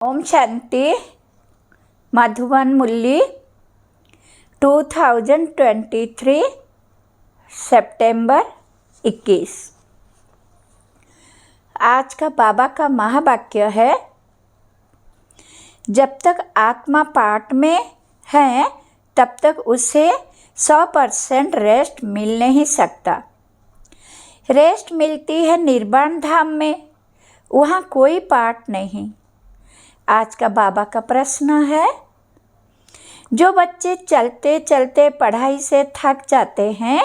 ओम शांति। मधुबन मुरली 2023 सितंबर 21। आज का बाबा का महावाक्य है, जब तक आत्मा पाठ में है तब तक उसे 100% रेस्ट मिल नहीं सकता। रेस्ट मिलती है निर्वाण धाम में, वहाँ कोई पाठ नहीं। आज का बाबा का प्रश्न है, जो बच्चे चलते चलते पढ़ाई से थक जाते हैं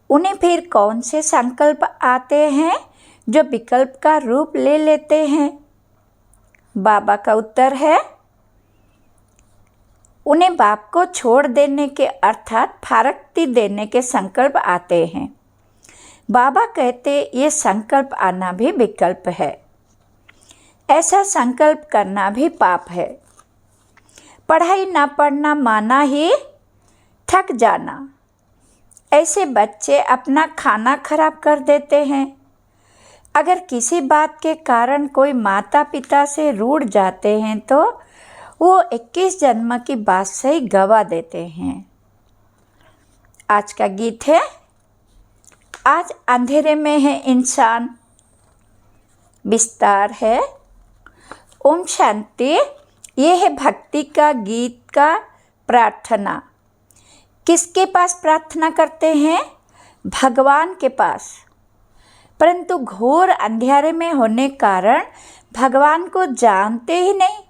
उन्हें फिर कौन से संकल्प आते हैं जो विकल्प का रूप ले लेते हैं? बाबा का उत्तर है, उन्हें बाप को छोड़ देने के अर्थात फारकती देने के संकल्प आते हैं। बाबा कहते ये संकल्प आना भी विकल्प है, ऐसा संकल्प करना भी पाप है। पढ़ाई न पढ़ना माना ही थक जाना। ऐसे बच्चे अपना खाना खराब कर देते हैं। अगर किसी बात के कारण कोई माता पिता से रूठ जाते हैं तो वो 21 जन्म की बात से ही गवा देते हैं। आज का गीत है, आज अंधेरे में है इंसान। विस्तार है। ओम शांति। ये है भक्ति का गीत का प्रार्थना। किसके पास प्रार्थना करते हैं? भगवान के पास। परंतु घोर अंधेरे में होने कारण भगवान को जानते ही नहीं।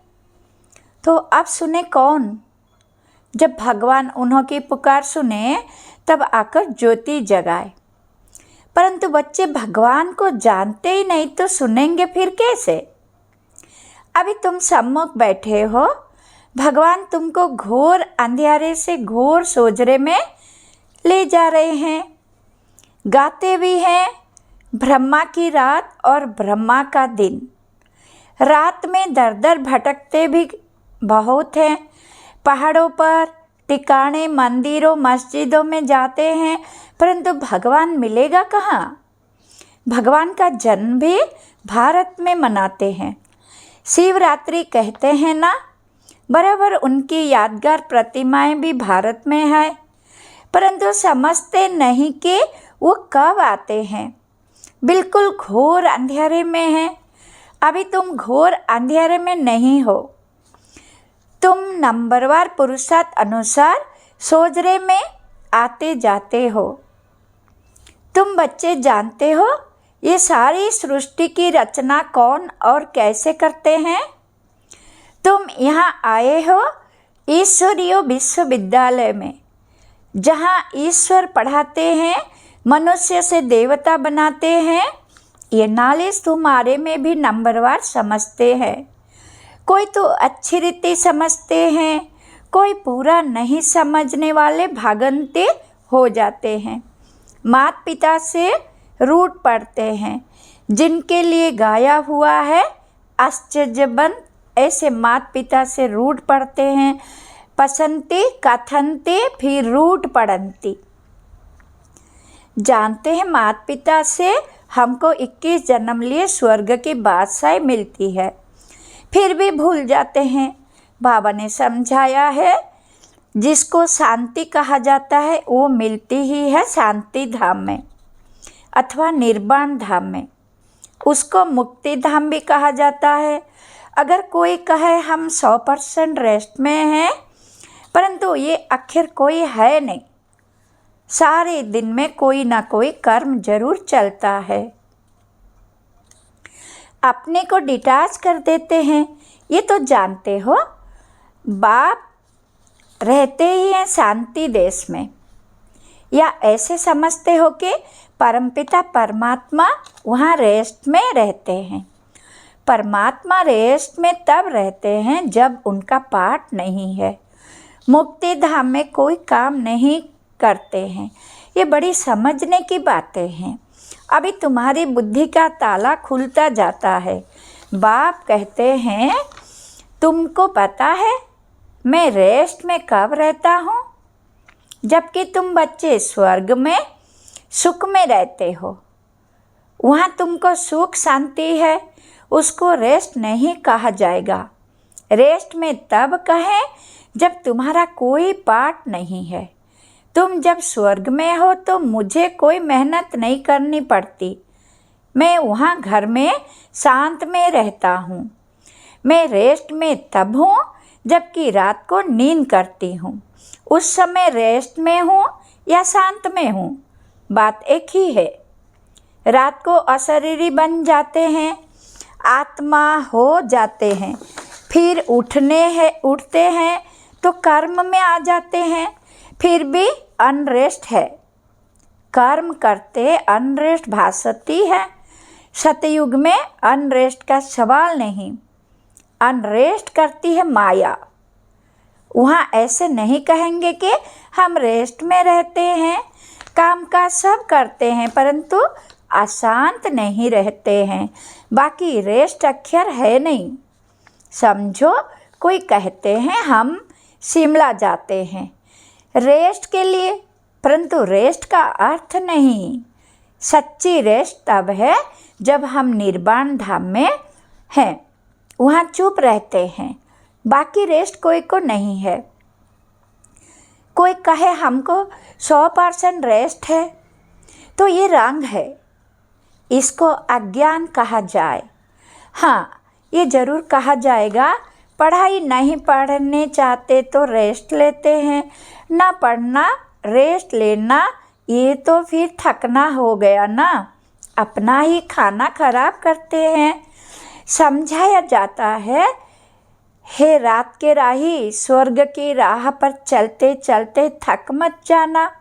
तो अब सुने कौन? जब भगवान उन्हों की पुकार सुने तब आकर ज्योति जगाए। परंतु बच्चे भगवान को जानते ही नहीं तो सुनेंगे फिर कैसे? अभी तुम सम्मुख बैठे हो, भगवान तुमको घोर अंधेरे से घोर सोजरे में ले जा रहे हैं। गाते भी हैं, ब्रह्मा की रात और ब्रह्मा का दिन। रात में दर दर भटकते भी बहुत हैं। पहाड़ों पर टिकाणे, मंदिरों, मस्जिदों में जाते हैं, परंतु भगवान मिलेगा कहाँ? भगवान का जन्म भी भारत में मनाते हैं। शिवरात्रि कहते हैं ना, बराबर उनकी यादगार प्रतिमाएं भी भारत में है, परंतु समझते नहीं कि वो कब आते हैं। बिल्कुल घोर अंधेरे में हैं। अभी तुम घोर अंधेरे में नहीं हो, तुम नंबरवार पुरुषार्थ अनुसार सोजरे में आते जाते हो। तुम बच्चे जानते हो ये सारी सृष्टि की रचना कौन और कैसे करते हैं? तुम यहाँ आए हो ईश्वरीय विश्वविद्यालय में, जहाँ ईश्वर पढ़ाते हैं, मनुष्य से देवता बनाते हैं। ये नॉलेज तुम्हारे में भी नंबरवार समझते हैं। कोई तो अच्छी रीति समझते हैं, कोई पूरा नहीं समझने वाले भागंते हो जाते हैं। माता पिता से रूठ पड़ते हैं। जिनके लिए गाया हुआ है आश्चर्यबंद, ऐसे माता पिता से रूठ पड़ते हैं। पसंती कथनती फिर रूठ पड़ंती। जानते हैं माता पिता से हमको 21 जन्म लिए स्वर्ग की बादशाही मिलती है, फिर भी भूल जाते हैं। बाबा ने समझाया है, जिसको शांति कहा जाता है वो मिलती ही है शांति धाम में अथवा निर्वाण धाम में। उसको मुक्ति धाम भी कहा जाता है। अगर कोई कहे हम 100% रेस्ट में हैं, परंतु ये आखिर कोई है नहीं। सारे दिन में कोई ना कोई कर्म जरूर चलता है। अपने को डिटैच कर देते हैं, ये तो जानते हो। बाप रहते ही हैं शांति देश में, या ऐसे समझते हो कि परमपिता परमात्मा वहाँ रेस्ट में रहते हैं। परमात्मा रेस्ट में तब रहते हैं जब उनका पाठ नहीं है। मुक्ति धाम में कोई काम नहीं करते हैं। ये बड़ी समझने की बातें हैं। अभी तुम्हारी बुद्धि का ताला खुलता जाता है। बाप कहते हैं, तुमको पता है मैं रेस्ट में कब रहता हूँ? जबकि तुम बच्चे स्वर्ग में सुख में रहते हो। वहाँ तुमको सुख शांति है, उसको रेस्ट नहीं कहा जाएगा। रेस्ट में तब कहें जब तुम्हारा कोई पार्ट नहीं है। तुम जब स्वर्ग में हो तो मुझे कोई मेहनत नहीं करनी पड़ती। मैं वहाँ घर में शांत में रहता हूँ। मैं रेस्ट में तब हूँ जबकि रात को नींद करती हूँ। उस समय रेस्ट में हूँ या शांत में हूँ, बात एक ही है। रात को अशरीरी बन जाते हैं, आत्मा हो जाते हैं, फिर उठते हैं तो कर्म में आ जाते हैं, फिर भी अनरेस्ट है। कर्म करते अनरेस्ट भासती है। सतयुग में अनरेस्ट का सवाल नहीं, अनरेस्ट करती है माया। वहाँ ऐसे नहीं कहेंगे कि हम रेस्ट में रहते हैं, काम काज सब करते हैं परंतु अशांत नहीं रहते हैं। बाकी रेस्ट अक्षर है नहीं। समझो, कोई कहते हैं हम शिमला जाते हैं रेस्ट के लिए, परंतु रेस्ट का अर्थ नहीं। सच्ची रेस्ट तब है जब हम निर्वाण धाम में हैं, वहाँ चुप रहते हैं। बाकी रेस्ट कोई को नहीं है। कोई कहे हमको 100% रेस्ट है तो ये रंग है, इसको अज्ञान कहा जाए। हाँ, ये ज़रूर कहा जाएगा पढ़ाई नहीं पढ़ने चाहते तो रेस्ट लेते हैं, ना पढ़ना रेस्ट लेना, ये तो फिर थकना हो गया ना, अपना ही खाना खराब करते हैं। समझाया जाता है, हे रात के राही, स्वर्ग की राह पर चलते चलते थक मत जाना,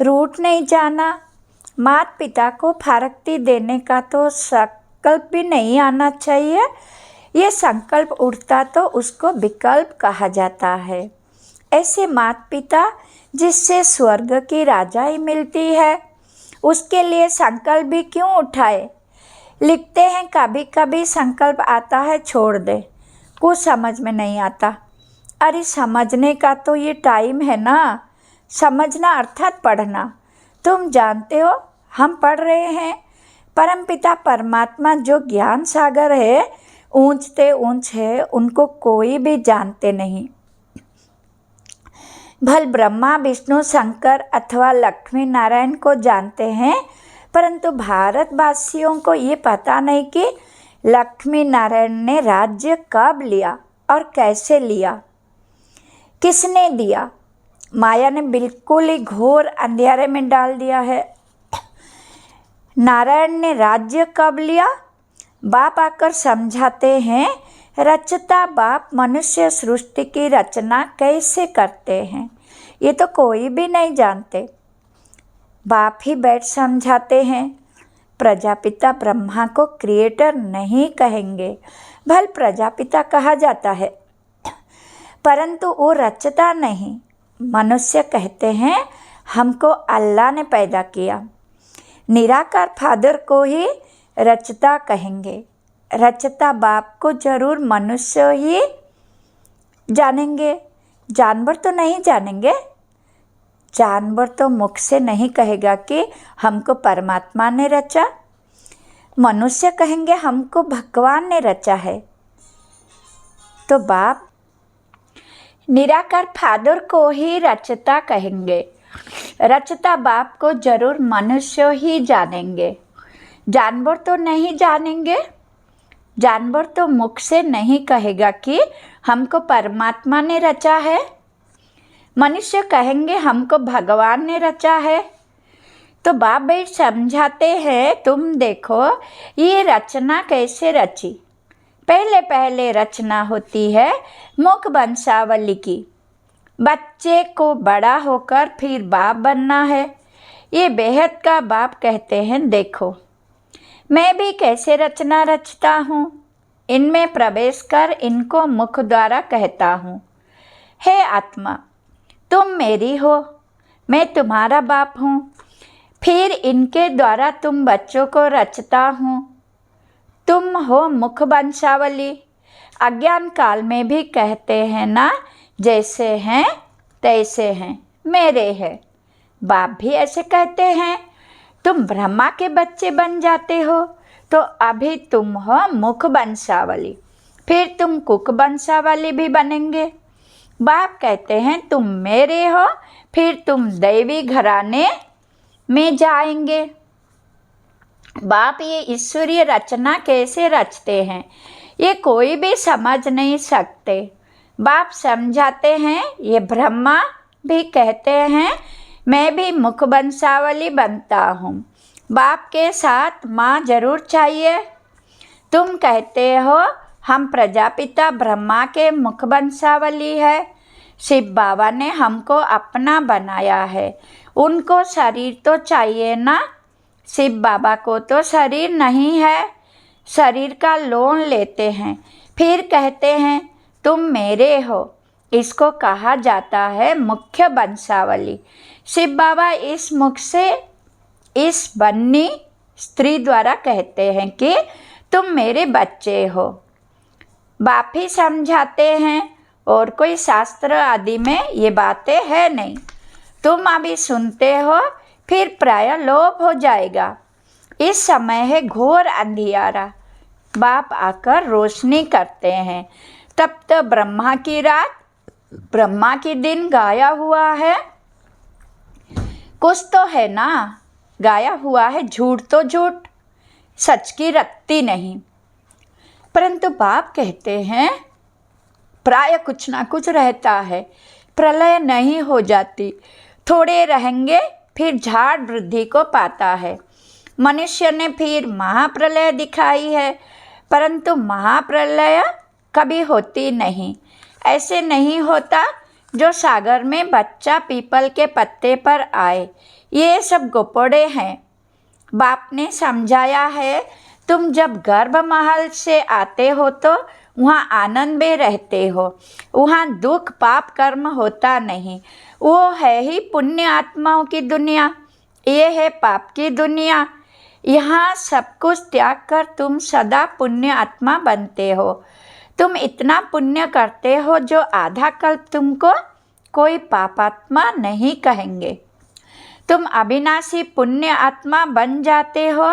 रूठ नहीं जाना। माता पिता को फारक्ती देने का तो संकल्प भी नहीं आना चाहिए। ये संकल्प उठता तो उसको विकल्प कहा जाता है। ऐसे माता पिता जिससे स्वर्ग की राजाई मिलती है, उसके लिए संकल्प भी क्यों उठाए। लिखते हैं कभी कभी संकल्प आता है छोड़ दे, कुछ समझ में नहीं आता। अरे समझने का तो ये टाइम है ना। समझना अर्थात पढ़ना। तुम जानते हो हम पढ़ रहे हैं। परमपिता परमात्मा जो ज्ञान सागर है, ऊंचते ऊंच है, उनको कोई भी जानते नहीं। भल ब्रह्मा विष्णु शंकर अथवा लक्ष्मी नारायण को जानते हैं, परंतु भारतवासियों को ये पता नहीं कि लक्ष्मी नारायण ने राज्य कब लिया और कैसे लिया, किसने दिया। माया ने बिल्कुल ही घोर अंधेरे में डाल दिया है। नारायण ने राज्य कब लिया? बाप आकर समझाते हैं, रचता बाप मनुष्य सृष्टि की रचना कैसे करते हैं, ये तो कोई भी नहीं जानते। बाप ही बैठ समझाते हैं। प्रजापिता ब्रह्मा को क्रिएटर नहीं कहेंगे, भल प्रजापिता कहा जाता है, परंतु वो रचता नहीं। मनुष्य कहते हैं हमको अल्लाह ने पैदा किया। निराकार फादर को ही रचता कहेंगे। रचता बाप को जरूर मनुष्य ही जानेंगे, जानवर तो नहीं जानेंगे। जानवर तो मुख से नहीं कहेगा कि हमको परमात्मा ने रचा। मनुष्य कहेंगे हमको भगवान ने रचा है। तो बाप निराकार फादर को ही रचता कहेंगे। रचता बाप को जरूर मनुष्य ही जानेंगे, जानवर तो नहीं जानेंगे। जानवर तो मुख से नहीं कहेगा कि हमको परमात्मा ने रचा है। मनुष्य कहेंगे हमको भगवान ने रचा है। तो बाप बैठ समझाते हैं, तुम देखो ये रचना कैसे रची। पहले पहले रचना होती है मुख वंशावली की। बच्चे को बड़ा होकर फिर बाप बनना है। ये बेहद का बाप कहते हैं, देखो मैं भी कैसे रचना रचता हूँ। इनमें प्रवेश कर इनको मुख द्वारा कहता हूँ, हे आत्मा तुम मेरी हो, मैं तुम्हारा बाप हूँ। फिर इनके द्वारा तुम बच्चों को रचता हूँ। तुम हो मुख वंशावली। अज्ञान काल में भी कहते हैं ना, जैसे हैं तैसे हैं, मेरे हैं। बाप भी ऐसे कहते हैं, तुम ब्रह्मा के बच्चे बन जाते हो तो अभी तुम हो मुख वंशावली, फिर तुम कुक वंशावली भी बनेंगे। बाप कहते हैं तुम मेरे हो, फिर तुम दैवी घराने में जाएंगे। बाप ये ईश्वरीय रचना कैसे रचते हैं ये कोई भी समझ नहीं सकते। बाप समझाते हैं, ये ब्रह्मा भी कहते हैं मैं भी मुख वंशावली बनता हूँ। बाप के साथ माँ जरूर चाहिए। तुम कहते हो हम प्रजापिता ब्रह्मा के मुख वंशावली है। शिव बाबा ने हमको अपना बनाया है, उनको शरीर तो चाहिए ना। शिव बाबा को तो शरीर नहीं है, शरीर का लोन लेते हैं, फिर कहते हैं तुम मेरे हो। इसको कहा जाता है मुख्य वंशावली। शिव बाबा इस मुख से इस बन्नी स्त्री द्वारा कहते हैं कि तुम मेरे बच्चे हो। बाप ही समझाते हैं और कोई शास्त्र आदि में ये बातें है नहीं। तुम अभी सुनते हो, फिर प्राय लोप हो जाएगा। इस समय है घोर अंधियारा। बाप आकर रोशनी करते हैं। तब तो ब्रह्मा की रात ब्रह्मा की दिन गाया हुआ है। कुछ तो है ना, गाया हुआ है। झूठ तो झूठ, सच की रत्ती नहीं। परंतु बाप कहते हैं प्राय कुछ ना कुछ रहता है, प्रलय नहीं हो जाती। थोड़े रहेंगे फिर झाड़ वृद्धि को पाता है। मनुष्य ने फिर महाप्रलय दिखाई है, परंतु महाप्रलय कभी होती नहीं। ऐसे नहीं होता जो सागर में बच्चा पीपल के पत्ते पर आए। ये सब गोपड़े हैं। बाप ने समझाया है, तुम जब गर्भ महल से आते हो तो वहाँ आनंद में रहते हो। वहाँ दुख पाप कर्म होता नहीं। वो है ही पुण्य आत्माओं की दुनिया, ये है पाप की दुनिया। यहाँ सब कुछ त्याग कर तुम सदा पुण्य आत्मा बनते हो। तुम इतना पुण्य करते हो जो आधा कल्प तुमको कोई पापात्मा नहीं कहेंगे। तुम अविनाशी पुण्य आत्मा बन जाते हो।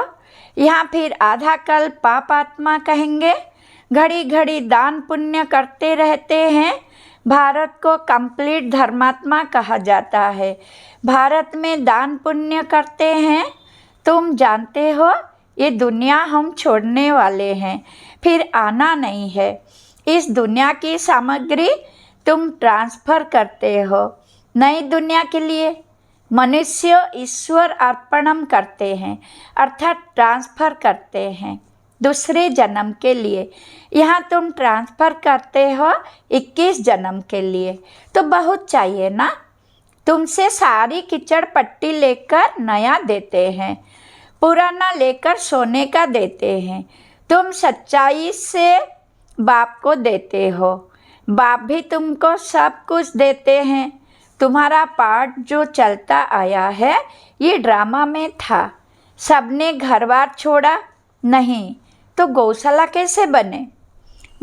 यहाँ फिर आधा कल्प पापात्मा कहेंगे। घड़ी घड़ी दान पुण्य करते रहते हैं। भारत को कंप्लीट धर्मात्मा कहा जाता है। भारत में दान पुण्य करते हैं। तुम जानते हो ये दुनिया हम छोड़ने वाले हैं, फिर आना नहीं है। इस दुनिया की सामग्री तुम ट्रांसफ़र करते हो नई दुनिया के लिए। मनुष्य ईश्वर अर्पणम करते हैं, अर्थात ट्रांसफ़र करते हैं दूसरे जन्म के लिए। यहाँ तुम ट्रांसफ़र करते हो 21 जन्म के लिए, तो बहुत चाहिए ना। तुमसे सारी कीचड़ पट्टी लेकर नया देते हैं, पुराना लेकर सोने का देते हैं। तुम सच्चाई से बाप को देते हो, बाप भी तुमको सब कुछ देते हैं। तुम्हारा पार्ट जो चलता आया है ये ड्रामा में था। सबने घर बार छोड़ा नहीं तो गौशाला कैसे बने?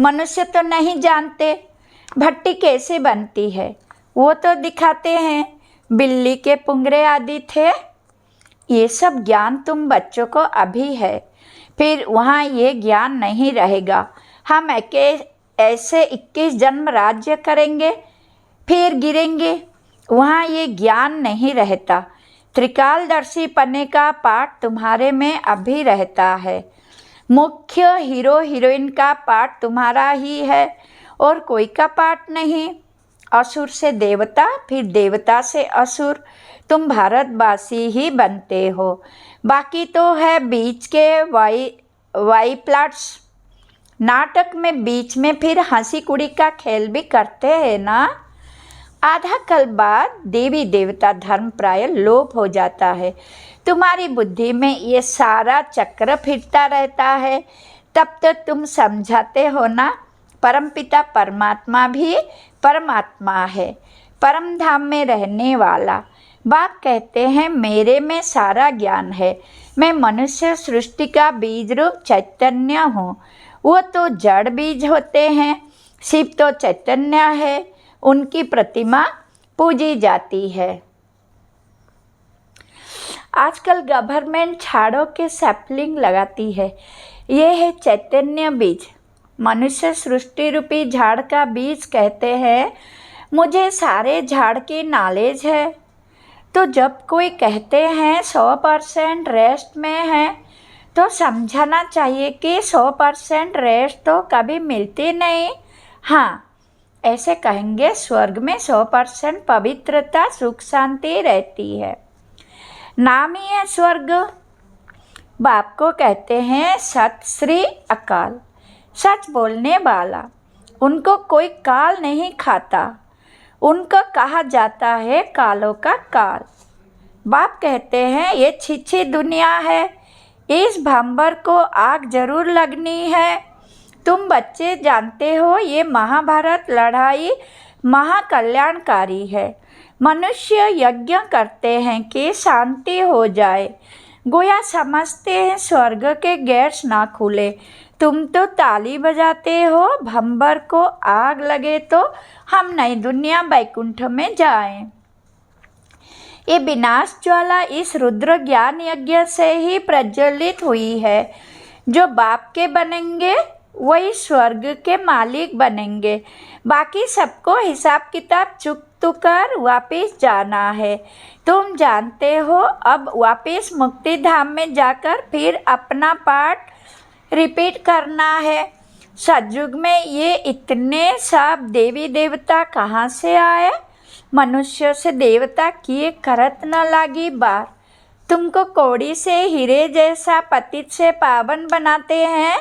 मनुष्य तो नहीं जानते भट्टी कैसे बनती है, वो तो दिखाते हैं बिल्ली के पुंगरे आदि थे। ये सब ज्ञान तुम बच्चों को अभी है, फिर वहाँ ये ज्ञान नहीं रहेगा। हम ऐसे 21 जन्म राज्य करेंगे फिर गिरेंगे, वहाँ ये ज्ञान नहीं रहता। त्रिकालदर्शी पन्ने का पाठ तुम्हारे में अभी रहता है। मुख्य हीरो हीरोइन का पाठ तुम्हारा ही है और कोई का पाठ नहीं। असुर से देवता, फिर देवता से असुर। तुम भारतवासी ही बनते हो। बाकी तो है बीच के वाई प्लाट्स। नाटक में बीच में फिर हंसी कुड़ी का खेल भी करते हैं ना। आधा कल बाद देवी देवता धर्म प्राय लोप हो जाता है। तुम्हारी बुद्धि में ये सारा चक्र फिरता रहता है। तब तक तुम समझाते हो ना परमपिता परमात्मा भी परमात्मा है, परम धाम में रहने वाला। बाप कहते हैं मेरे में सारा ज्ञान है। मैं मनुष्य सृष्टि का बीज रूप चैतन्य हूँ। वो तो जड़ बीज होते हैं, शिव तो चैतन्य है, उनकी प्रतिमा पूजी जाती है। आजकल गवर्नमेंट झाड़ों के सैपलिंग लगाती है। ये है चैतन्य बीज, मनुष्य सृष्टि रूपी झाड़ का बीज कहते हैं। मुझे सारे झाड़ की नॉलेज है। तो जब कोई कहते हैं 100% रेस्ट में है, तो समझना चाहिए कि 100% रेस्ट तो कभी मिलती नहीं। हाँ, ऐसे कहेंगे स्वर्ग में 100% पवित्रता सुख शांति रहती है। नाम ही है स्वर्ग। बाप को कहते हैं सत श्री अकाल, सच बोलने वाला। उनको कोई काल नहीं खाता, उनको कहा जाता है कालों का काल। बाप कहते हैं ये छिछी दुनिया है, इस भंवर को आग जरूर लगनी है। तुम बच्चे जानते हो ये महाभारत लड़ाई महाकल्याणकारी है। मनुष्य यज्ञ करते हैं कि शांति हो जाए, गोया समझते हैं स्वर्ग के गेट्स ना खुले। तुम तो ताली बजाते हो भंवर को आग लगे तो हम नई दुनिया बैकुंठ में जाएं। ये विनाश ज्वाला इस रुद्र ज्ञान यज्ञ से ही प्रज्वलित हुई है। जो बाप के बनेंगे वही स्वर्ग के मालिक बनेंगे। बाकी सबको हिसाब किताब चुकता कर वापिस जाना है। तुम जानते हो अब वापिस मुक्ति धाम में जाकर फिर अपना पाठ रिपीट करना है। सतयुग में ये इतने सब देवी देवता कहाँ से आए? मनुष्य से देवता किए करत न लागी बार। तुमको कौड़ी से हीरे जैसा पतित से पावन बनाते हैं।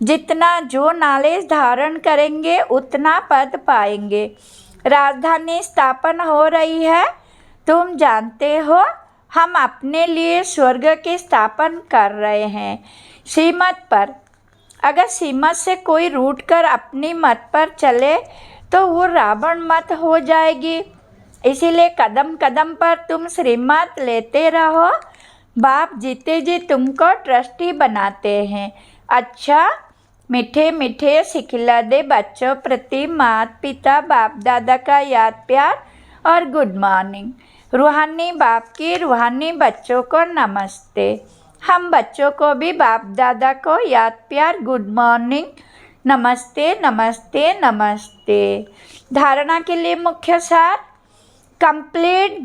जितना जो नॉलेज धारण करेंगे उतना पद पाएंगे। राजधानी स्थापन हो रही है, तुम जानते हो। हम अपने लिए स्वर्ग की स्थापन कर रहे हैं श्रीमत पर। अगर श्रीमत से कोई रूठ कर अपनी मत पर चले तो वो रावण मत हो जाएगी। इसीलिए कदम कदम पर तुम श्रीमत लेते रहो। बाप जीते जी तुमको ट्रस्टी बनाते हैं। अच्छा, मीठे मीठे सिखला दे बच्चों प्रति माता पिता बाप दादा का याद प्यार और गुड मॉर्निंग। रूहानी बाप की रूहानी बच्चों को नमस्ते। हम बच्चों को भी बाप दादा को याद प्यार गुड मॉर्निंग, नमस्ते नमस्ते नमस्ते। धारणा के लिए मुख्य सार, कंप्लीट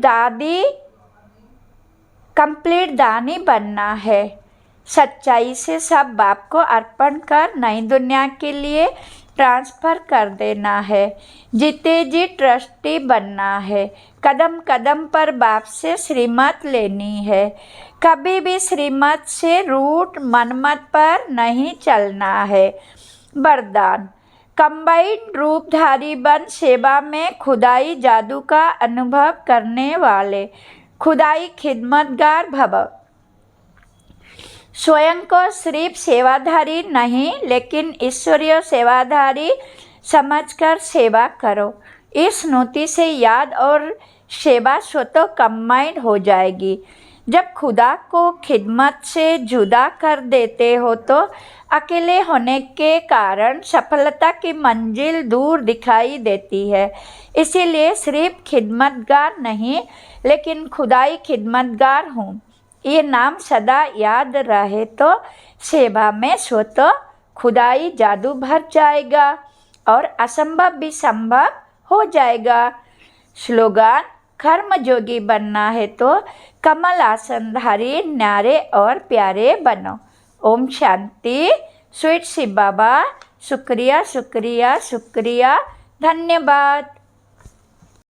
दानी बनना है। सच्चाई से सब बाप को अर्पण कर नई दुनिया के लिए ट्रांसफ़र कर देना है। जीते जी ट्रस्टी बनना है। कदम कदम पर बाप से श्रीमत लेनी है। कभी भी श्रीमत से रूट मनमत पर नहीं चलना है। वरदान, कंबाइंड रूपधारी बन सेवा में खुदाई जादू का अनुभव करने वाले खुदाई खिदमतगार भव। स्वयं को सिर्फ सेवाधारी नहीं लेकिन ईश्वरीय सेवाधारी समझकर सेवा करो। इस स्मृति से याद और सेवा स्वतः कंबाइंड हो जाएगी। जब खुदा को खिदमत से जुदा कर देते हो तो अकेले होने के कारण सफलता की मंजिल दूर दिखाई देती है। इसीलिए सिर्फ खिदमतगार नहीं लेकिन खुदाई खिदमतगार हूँ, ये नाम सदा याद रहे तो सेवा में स्वतः खुदाई जादू भर जाएगा और असंभव भी संभव हो जाएगा। स्लोगान, कर्मयोगी बनना है तो कमल आसनधारी न्यारे और प्यारे बनो। ओम शांति। स्वीट शिव बाबा, शुक्रिया शुक्रिया शुक्रिया, धन्यवाद।